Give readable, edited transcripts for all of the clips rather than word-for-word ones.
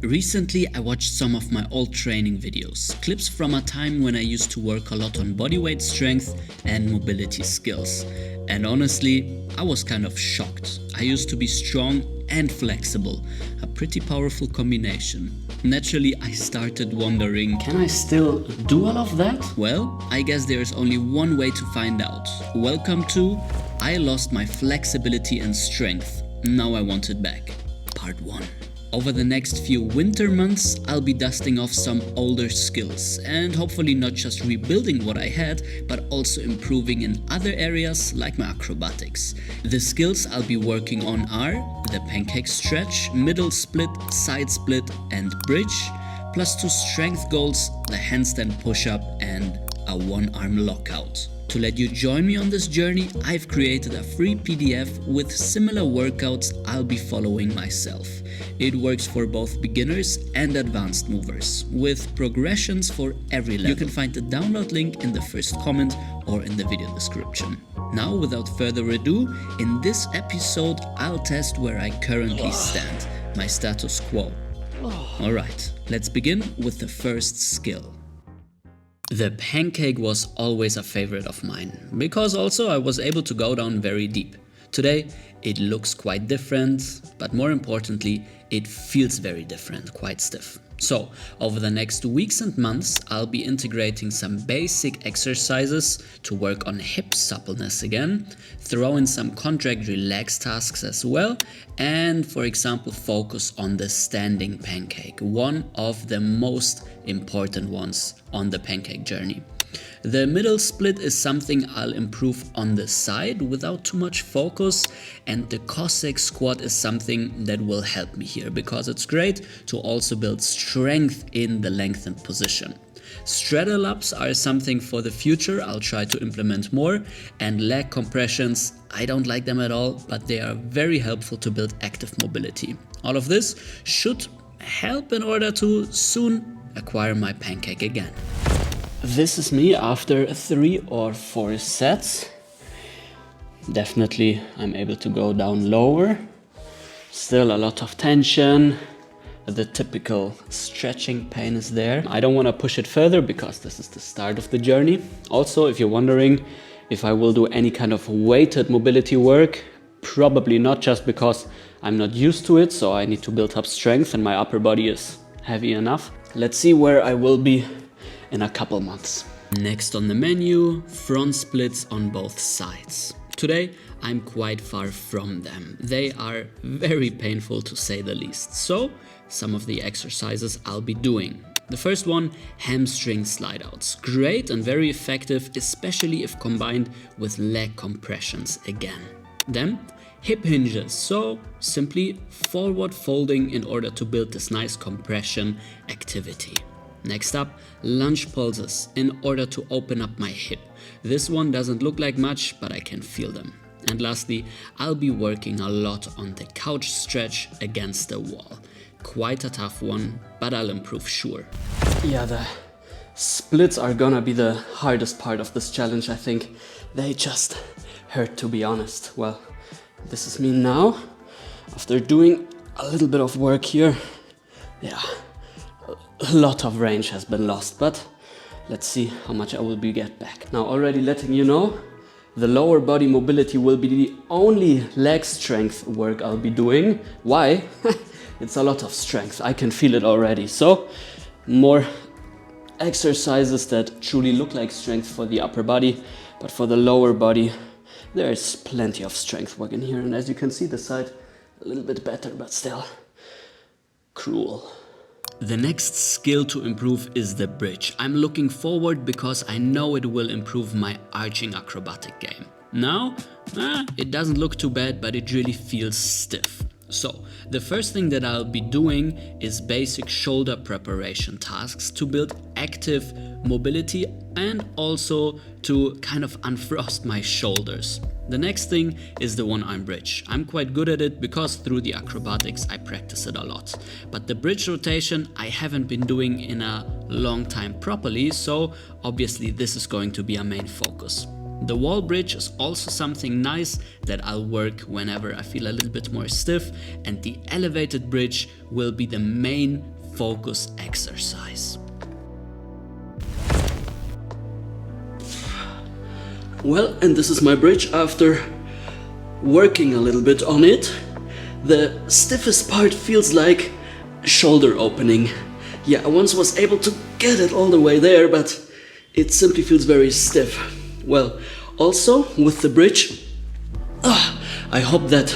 Recently, I watched some of my old training videos, clips from a time when I used to work a lot on bodyweight strength and mobility skills. And honestly, I was kind of shocked. I used to be strong and flexible, a pretty powerful combination. Naturally, I started wondering, can I still do all of that? Well, I guess there's only one way to find out. Welcome to I Lost My Flexibility and Strength. Now I Want It Back, Part 1. Over the next few winter months, I'll be dusting off some older skills and hopefully not just rebuilding what I had, but also improving in other areas like my acrobatics. The skills I'll be working on are the pancake stretch, middle split, side split and bridge, plus 2 strength goals, the handstand push-up and a one-arm lockout. To let you join me on this journey, I've created a free PDF with similar workouts I'll be following myself. It works for both beginners and advanced movers, with progressions for every level. You can find the download link in the first comment or in the video description. Now, without further ado, in this episode, I'll test where I currently stand, my status quo. Alright, let's begin with the first skill. The pancake was always a favorite of mine, because also I was able to go down very deep. Today it looks quite different, but more importantly it feels very different, quite stiff. So over the next weeks and months I'll be integrating some basic exercises to work on hip suppleness again, throw in some contract relax tasks as well, and for example focus on the standing pancake, one of the most important ones on the pancake journey. The middle split is something I'll improve on the side without too much focus, and the Cossack squat is something that will help me here because it's great to also build strength in the lengthened position. Straddle ups are something for the future I'll try to implement more, and leg compressions, I don't like them at all, but they are very helpful to build active mobility. All of this should help in order to soon acquire my pancake again. This is me after 3 or 4 sets. Definitely I'm able to go down lower. Still a lot of tension. The typical stretching pain is there. I don't want to push it further because this is the start of the journey. Also, if you're wondering if I will do any kind of weighted mobility work, probably not, just because I'm not used to it, so I need to build up strength and my upper body is heavy enough. Let's see where I will be in a couple months. Next on the menu, front splits on both sides. Today I'm quite far from them. They are very painful to say the least. So some of the exercises I'll be doing. The first one, hamstring slide outs. Great and very effective, especially if combined with leg compressions again. Then hip hinges, so simply forward folding in order to build this nice compression activity. Next up, lunge pulses in order to open up my hip. This one doesn't look like much, but I can feel them. And lastly, I'll be working a lot on the couch stretch against the wall. Quite a tough one, but I'll improve, sure. Yeah, the splits are gonna be the hardest part of this challenge, I think. They just hurt, to be honest. Well, this is me now, after doing a little bit of work here. Yeah, a lot of range has been lost, but let's see how much I will get back. Now, already letting you know, the lower body mobility will be the only leg strength work I'll be doing. Why? It's a lot of strength, I can feel it already. So, more exercises that truly look like strength for the upper body, but for the lower body, there's plenty of strength work in here. And as you can see, the side a little bit better, but still cruel. The next skill to improve is the bridge. I'm looking forward because I know it will improve my arching acrobatic game. Now, it doesn't look too bad, but it really feels stiff. So, the first thing that I'll be doing is basic shoulder preparation tasks to build active mobility and also to kind of unfrost my shoulders. The next thing is the one-arm bridge. I'm quite good at it because through the acrobatics I practice it a lot. But the bridge rotation I haven't been doing in a long time properly, so obviously this is going to be a main focus. The wall bridge is also something nice that I'll work whenever I feel a little bit more stiff, and the elevated bridge will be the main focus exercise. Well, and this is my bridge after working a little bit on it. The stiffest part feels like shoulder opening. Yeah, I once was able to get it all the way there, but it simply feels very stiff. Well, also with the bridge, I hope that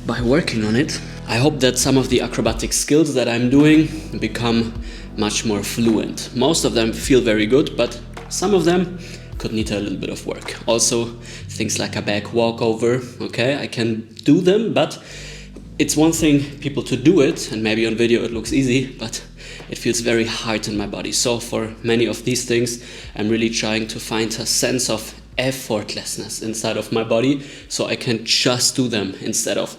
by working on it, I hope that some of the acrobatic skills that I'm doing become much more fluent. Most of them feel very good, but some of them could need a little bit of work. Also, things like a back walkover, okay, I can do them, but it's one thing people to do it, and maybe on video it looks easy, but it feels very hard in my body. So for many of these things, I'm really trying to find a sense of effortlessness inside of my body, so I can just do them instead of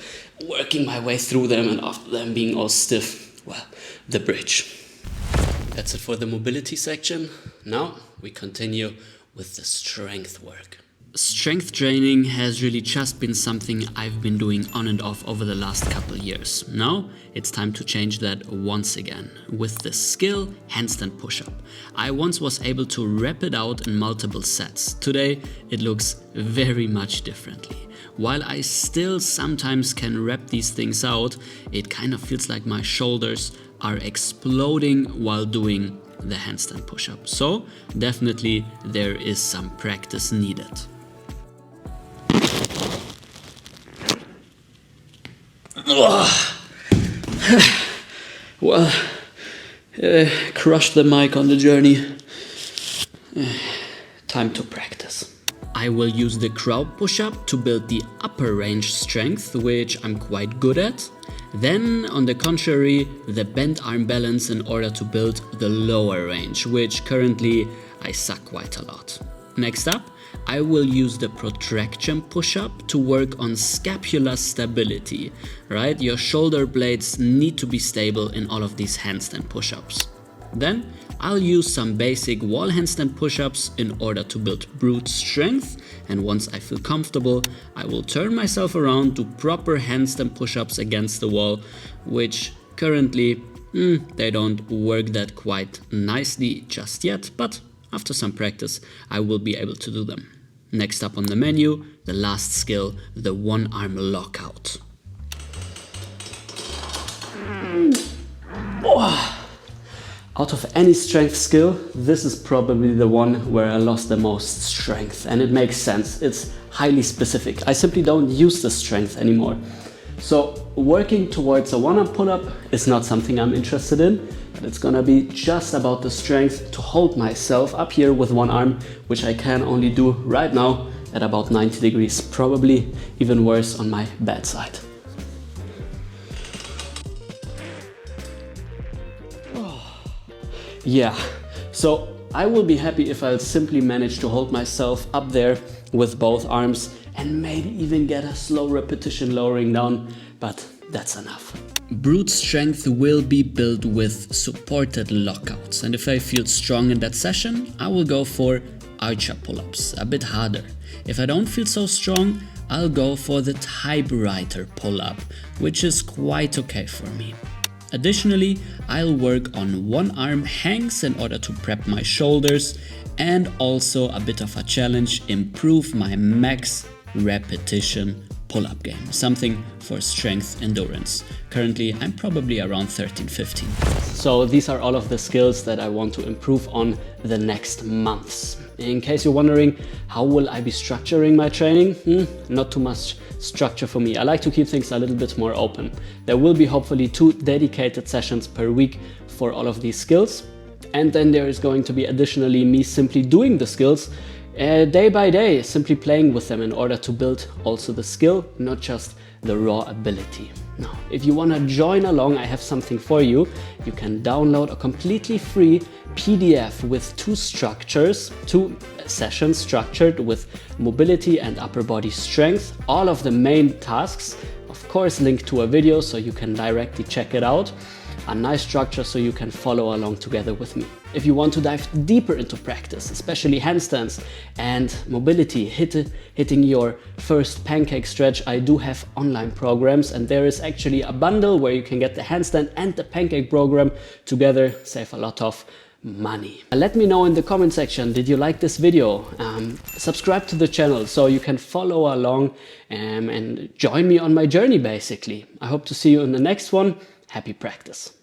working my way through them and after them being all stiff. Well, the bridge. That's it for the mobility section. Now we continue with the strength work. Strength training has really just been something I've been doing on and off over the last couple years. Now it's time to change that once again with the skill handstand push-up. I once was able to rep it out in multiple sets. Today it looks very much differently. While I still sometimes can rep these things out, it kind of feels like my shoulders are exploding while doing the handstand push-up. So definitely there is some practice needed. Well, crushed the mic on the journey. Time to practice. I will use the crowd push-up to build the upper range strength, which I'm quite good at. Then, on the contrary, the bent arm balance in order to build the lower range, which currently I suck quite a lot. Next up, I will use the protraction push-up to work on scapular stability, right? Your shoulder blades need to be stable in all of these handstand push-ups. Then I'll use some basic wall handstand push-ups in order to build brute strength, and once I feel comfortable, I will turn myself around, do proper handstand push-ups against the wall, which currently they don't work that quite nicely just yet, but after some practice I will be able to do them. Next up on the menu, the last skill, the one arm lockout. Out of any strength skill, this is probably the one where I lost the most strength, and it makes sense. It's highly specific. I simply don't use the strength anymore. So working towards a one-arm pull-up is not something I'm interested in, but it's gonna be just about the strength to hold myself up here with one arm, which I can only do right now at about 90 degrees, probably even worse on my bad side. Yeah, so I will be happy if I'll simply manage to hold myself up there with both arms and maybe even get a slow repetition lowering down, but that's enough. Brute strength will be built with supported lockouts, and if I feel strong in that session, I will go for archer pull-ups, a bit harder. If I don't feel so strong, I'll go for the typewriter pull-up, which is quite okay for me. Additionally, I'll work on one arm hangs in order to prep my shoulders, and also a bit of a challenge, improve my max repetition pull-up game, something for strength endurance. Currently I'm probably around 13-15. So these are all of the skills that I want to improve on the next months. In case you're wondering, how will I be structuring my training? Not too much structure for me. I like to keep things a little bit more open. There will be hopefully 2 dedicated sessions per week for all of these skills. And then there is going to be additionally me simply doing the skills day by day, simply playing with them in order to build also the skill, not just the raw ability. Now, if you want to join along, I have something for you. You can download a completely free PDF with 2 sessions structured with mobility and upper body strength, all of the main tasks, of course linked to a video so you can directly check it out. a nice structure so you can follow along together with me. If you want to dive deeper into practice, especially handstands and mobility, hitting your first pancake stretch, I do have online programs, and there is actually a bundle where you can get the handstand and the pancake program together, save a lot of money. Let me know in the comment section, did you like this video? Subscribe to the channel so you can follow along and join me on my journey basically. I hope to see you in the next one. Happy practice.